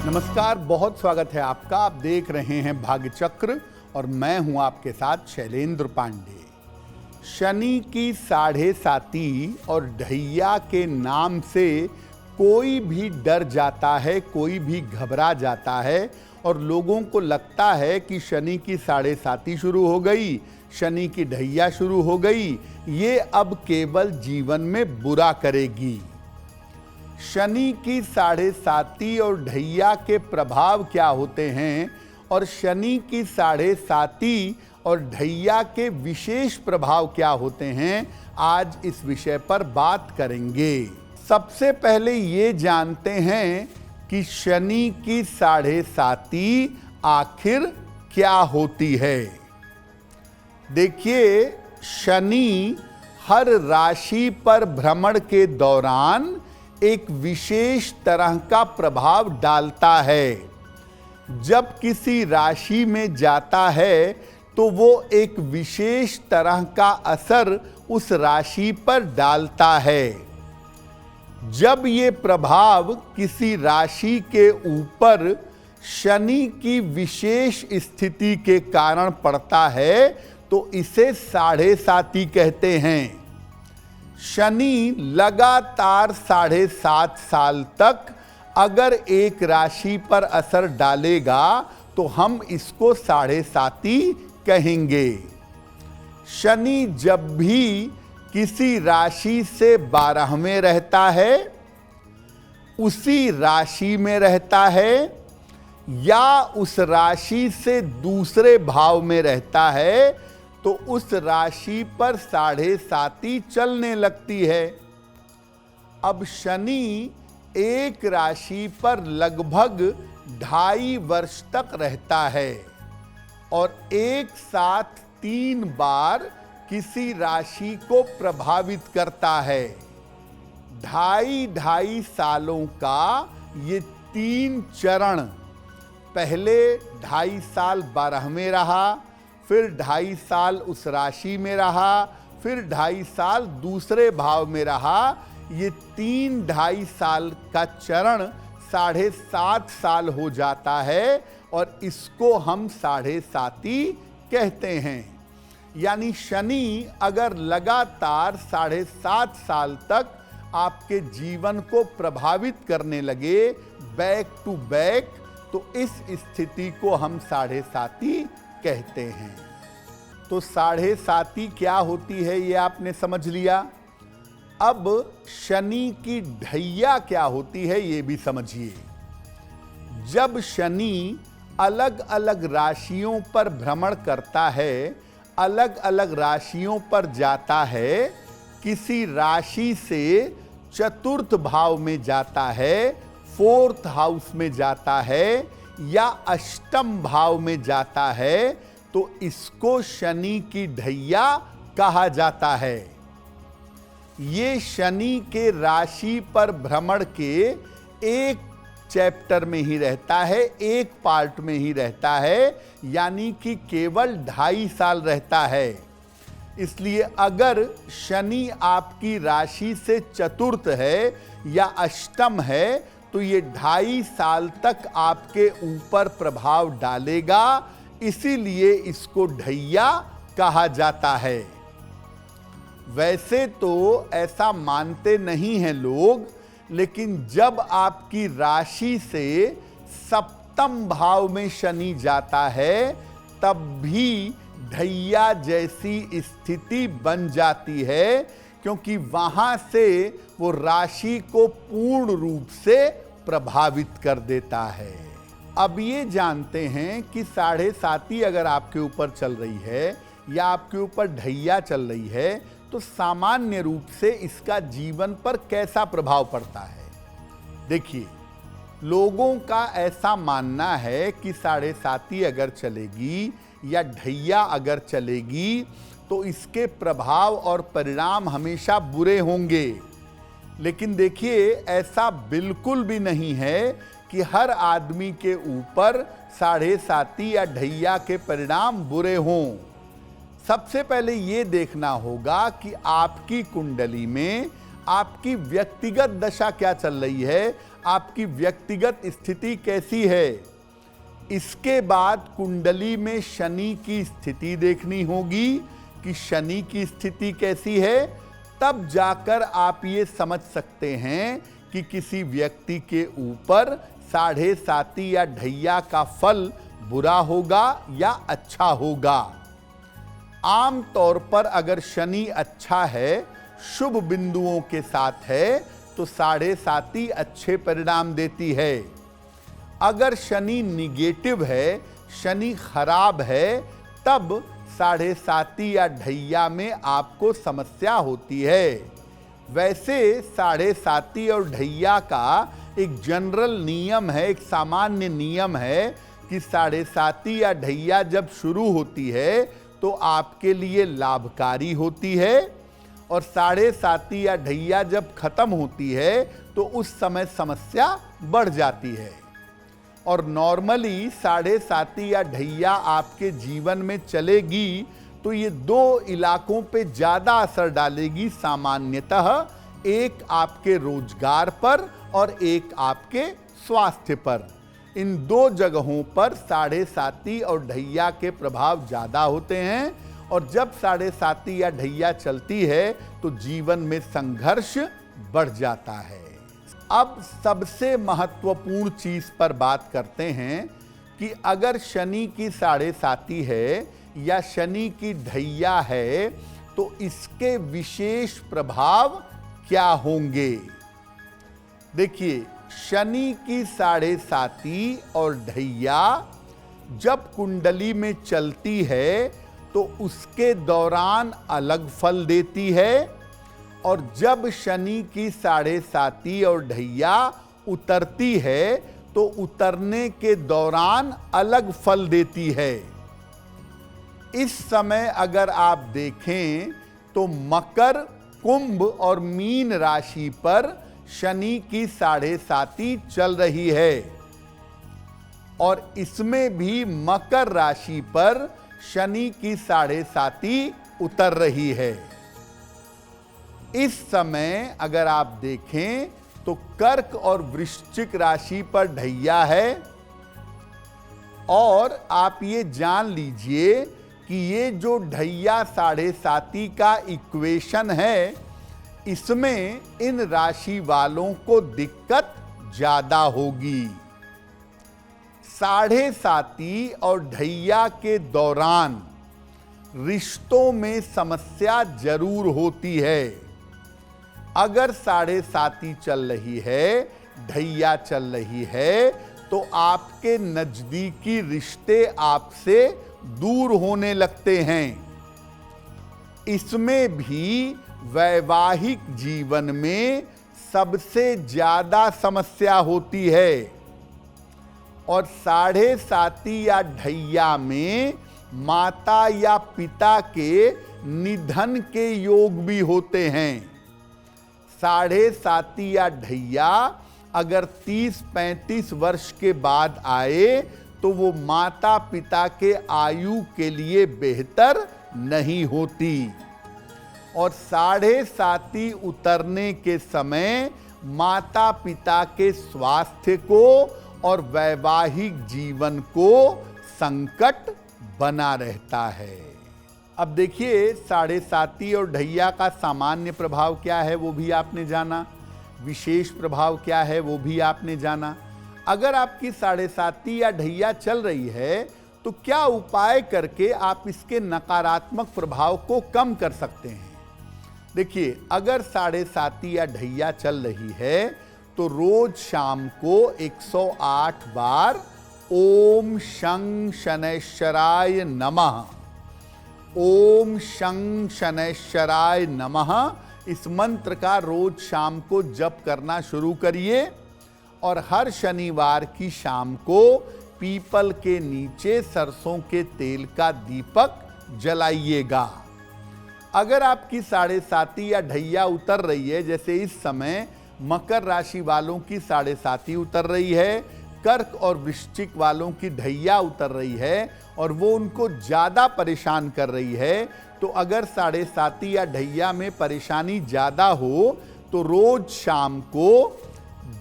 नमस्कार, बहुत स्वागत है आपका। आप देख रहे हैं भाग्य चक्र और मैं हूं आपके साथ शैलेंद्र पांडे। शनि की 7.5 और ढैया के नाम से कोई भी डर जाता है, कोई भी घबरा जाता है और लोगों को लगता है कि शनि की 7.5 शुरू हो गई, शनि की ढैया शुरू हो गई, ये अब केवल जीवन में बुरा करेगी। शनि की 7.5 और ढैया के प्रभाव क्या होते हैं और शनि की 7.5 और ढैया के विशेष प्रभाव क्या होते हैं, आज इस विषय पर बात करेंगे। सबसे पहले ये जानते हैं कि शनि की 7.5 आखिर क्या होती है। देखिए, शनि हर राशि पर भ्रमण के दौरान एक विशेष तरह का प्रभाव डालता है। जब किसी राशि में जाता है तो वो एक विशेष तरह का असर उस राशि पर डालता है। जब ये प्रभाव किसी राशि के ऊपर शनि की विशेष स्थिति के कारण पड़ता है तो इसे 7.5 कहते हैं। शनि लगातार 7.5 साल तक अगर एक राशि पर असर डालेगा तो हम इसको 7.5 कहेंगे। शनि जब भी किसी राशि से 12वें रहता है, उसी राशि में रहता है या उस राशि से दूसरे भाव में रहता है तो उस राशि पर 7.5 चलने लगती है। अब शनि एक राशि पर लगभग 2.5 वर्ष तक रहता है और एक साथ 3 बार किसी राशि को प्रभावित करता है। 2.5 सालों का ये 3 चरण, पहले 2.5 साल 12वें रहा, फिर 2.5 साल उस राशि में रहा, फिर 2.5 साल दूसरे भाव में रहा। ये 2.5 साल का चरण 7.5 साल हो जाता है और इसको हम 7.5 कहते हैं। यानी शनि अगर लगातार 7.5 साल तक आपके जीवन को प्रभावित करने लगे बैक टू बैक, तो इस स्थिति को हम 7.5 कहते हैं। तो 7.5 क्या होती है ये आपने समझ लिया। अब शनि की ढैया क्या होती है ये भी समझिए। जब शनि अलग अलग राशियों पर भ्रमण करता है, अलग अलग राशियों पर जाता है, किसी राशि से चतुर्थ भाव में जाता है, 4th हाउस में जाता है या अष्टम भाव में जाता है तो इसको शनि की ढैया कहा जाता है। ये शनि के राशि पर भ्रमण के एक चैप्टर में ही रहता है, एक पार्ट में ही रहता है, यानी कि केवल 2.5 साल रहता है। इसलिए अगर शनि आपकी राशि से चतुर्थ है या अष्टम है तो ये 2.5 साल तक आपके ऊपर प्रभाव डालेगा, इसीलिए इसको ढैया कहा जाता है। वैसे तो ऐसा मानते नहीं हैं लोग, लेकिन जब आपकी राशि से सप्तम भाव में शनि जाता है तब भी ढैया जैसी स्थिति बन जाती है, क्योंकि वहां से वो राशि को पूर्ण रूप से प्रभावित कर देता है। अब ये जानते हैं कि 7.5 अगर आपके ऊपर चल रही है या आपके ऊपर ढैया चल रही है तो सामान्य रूप से इसका जीवन पर कैसा प्रभाव पड़ता है। देखिए, लोगों का ऐसा मानना है कि 7.5 अगर चलेगी या ढैया अगर चलेगी तो इसके प्रभाव और परिणाम हमेशा बुरे होंगे। लेकिन देखिए, ऐसा बिल्कुल भी नहीं है कि हर आदमी के ऊपर 7.5 या ढैया के परिणाम बुरे हों। सबसे पहले ये देखना होगा कि आपकी कुंडली में आपकी व्यक्तिगत दशा क्या चल रही है, आपकी व्यक्तिगत स्थिति कैसी है। इसके बाद कुंडली में शनि की स्थिति देखनी होगी कि शनि की स्थिति कैसी है, तब जाकर आप ये समझ सकते हैं कि किसी व्यक्ति के ऊपर 7.5 या ढैया का फल बुरा होगा या अच्छा होगा। आम तौर पर अगर शनि अच्छा है, शुभ बिंदुओं के साथ है, तो 7.5 अच्छे परिणाम देती है। अगर शनि निगेटिव है, शनि खराब है, तब 7.5 या ढैया में आपको समस्या होती है। वैसे 7.5 और ढैया का एक जनरल नियम है, एक सामान्य नियम है कि 7.5 या ढैया जब शुरू होती है तो आपके लिए लाभकारी होती है, और 7.5 या ढैया जब खत्म होती है तो उस समय समस्या बढ़ जाती है। और नॉर्मली 7.5 या ढैया आपके जीवन में चलेगी तो ये 2 इलाकों पे ज़्यादा असर डालेगी सामान्यतः, एक आपके रोजगार पर और एक आपके स्वास्थ्य पर। इन 2 जगहों पर 7.5 और ढैया के प्रभाव ज़्यादा होते हैं, और जब 7.5 या ढैया चलती है तो जीवन में संघर्ष बढ़ जाता है। अब सबसे महत्वपूर्ण चीज पर बात करते हैं कि अगर शनि की 7.5 है या शनि की ढैया है तो इसके विशेष प्रभाव क्या होंगे। देखिए, शनि की 7.5 और ढैया जब कुंडली में चलती है तो उसके दौरान अलग फल देती है, और जब शनि की 7.5 और ढैया उतरती है तो उतरने के दौरान अलग फल देती है। इस समय अगर आप देखें तो मकर, कुंभ और मीन राशि पर शनि की 7.5 चल रही है, और इसमें भी मकर राशि पर शनि की 7.5 उतर रही है। इस समय अगर आप देखें तो कर्क और वृश्चिक राशि पर ढैया है, और आप ये जान लीजिए कि ये जो ढैया 7.5 का इक्वेशन है, इसमें इन राशि वालों को दिक्कत ज्यादा होगी। 7.5 और ढैया के दौरान रिश्तों में समस्या जरूर होती है। अगर 7.5 चल रही है, ढैया चल रही है, तो आपके नजदीकी रिश्ते आपसे दूर होने लगते हैं। इसमें भी वैवाहिक जीवन में सबसे ज्यादा समस्या होती है, और 7.5 या ढैया में माता या पिता के निधन के योग भी होते हैं। 7.5 या ढैया अगर 30-35 वर्ष के बाद आए तो वो माता पिता के आयु के लिए बेहतर नहीं होती, और 7.5 उतरने के समय माता पिता के स्वास्थ्य को और वैवाहिक जीवन को संकट बना रहता है। अब देखिए, 7.5 और ढैया का सामान्य प्रभाव क्या है वो भी आपने जाना, विशेष प्रभाव क्या है वो भी आपने जाना। अगर आपकी 7.5 या ढैया चल रही है तो क्या उपाय करके आप इसके नकारात्मक प्रभाव को कम कर सकते हैं। देखिए, अगर 7.5 या ढैया चल रही है तो रोज शाम को 108 बार ओम शं शनैश्चराय नमः, ओम शं शनैश्चराय नमः, इस मंत्र का रोज शाम को जप करना शुरू करिए, और हर शनिवार की शाम को पीपल के नीचे सरसों के तेल का दीपक जलाइएगा। अगर आपकी 7.5 या ढैया उतर रही है, जैसे इस समय मकर राशि वालों की 7.5 उतर रही है, कर्क और वृश्चिक वालों की ढैया उतर रही है और वो उनको ज़्यादा परेशान कर रही है, तो अगर 7.5 या ढैया में परेशानी ज़्यादा हो तो रोज शाम को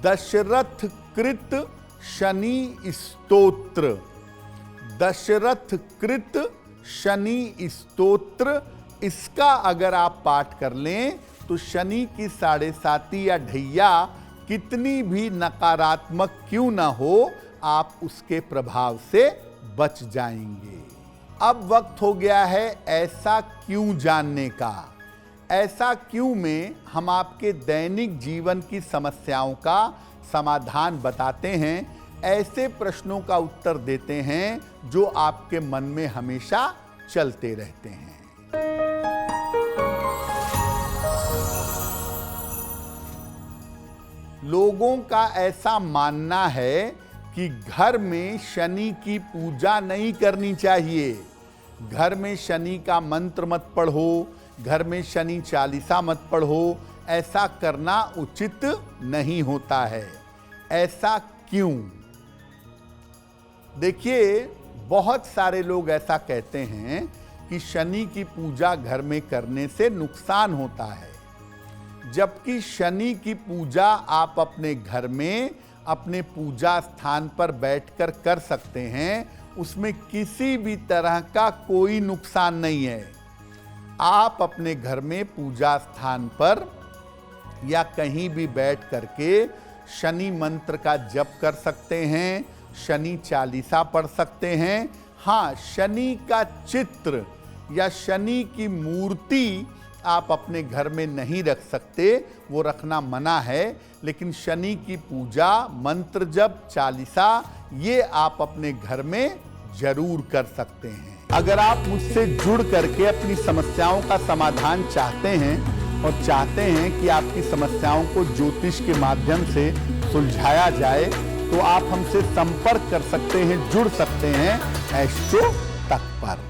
दशरथ कृत शनि स्तोत्र, दशरथ कृत शनि स्तोत्र, इसका अगर आप पाठ कर लें तो शनि की 7.5 या ढैया कितनी भी नकारात्मक क्यों ना हो, आप उसके प्रभाव से बच जाएंगे। अब वक्त हो गया है ऐसा क्यों जानने का। ऐसा क्यों में हम आपके दैनिक जीवन की समस्याओं का समाधान बताते हैं, ऐसे प्रश्नों का उत्तर देते हैं जो आपके मन में हमेशा चलते रहते हैं। लोगों का ऐसा मानना है कि घर में शनि की पूजा नहीं करनी चाहिए, घर में शनि का मंत्र मत पढ़ो, घर में शनि चालीसा मत पढ़ो, ऐसा करना उचित नहीं होता है। ऐसा क्यों? देखिए, बहुत सारे लोग ऐसा कहते हैं कि शनि की पूजा घर में करने से नुकसान होता है, जबकि शनि की पूजा आप अपने घर में अपने पूजा स्थान पर बैठकर कर सकते हैं, उसमें किसी भी तरह का कोई नुकसान नहीं है। आप अपने घर में पूजा स्थान पर या कहीं भी बैठ करके शनि मंत्र का जप कर सकते हैं, शनि चालीसा पढ़ सकते हैं। हाँ, शनि का चित्र या शनि की मूर्ति आप अपने घर में नहीं रख सकते, वो रखना मना है, लेकिन शनि की पूजा, मंत्र जप, चालीसा ये आप अपने घर में जरूर कर सकते हैं। अगर आप मुझसे जुड़ करके अपनी समस्याओं का समाधान चाहते हैं और चाहते हैं कि आपकी समस्याओं को ज्योतिष के माध्यम से सुलझाया जाए, तो आप हमसे संपर्क कर सकते हैं, जुड़ सकते हैं एस्ट्रो तक पर।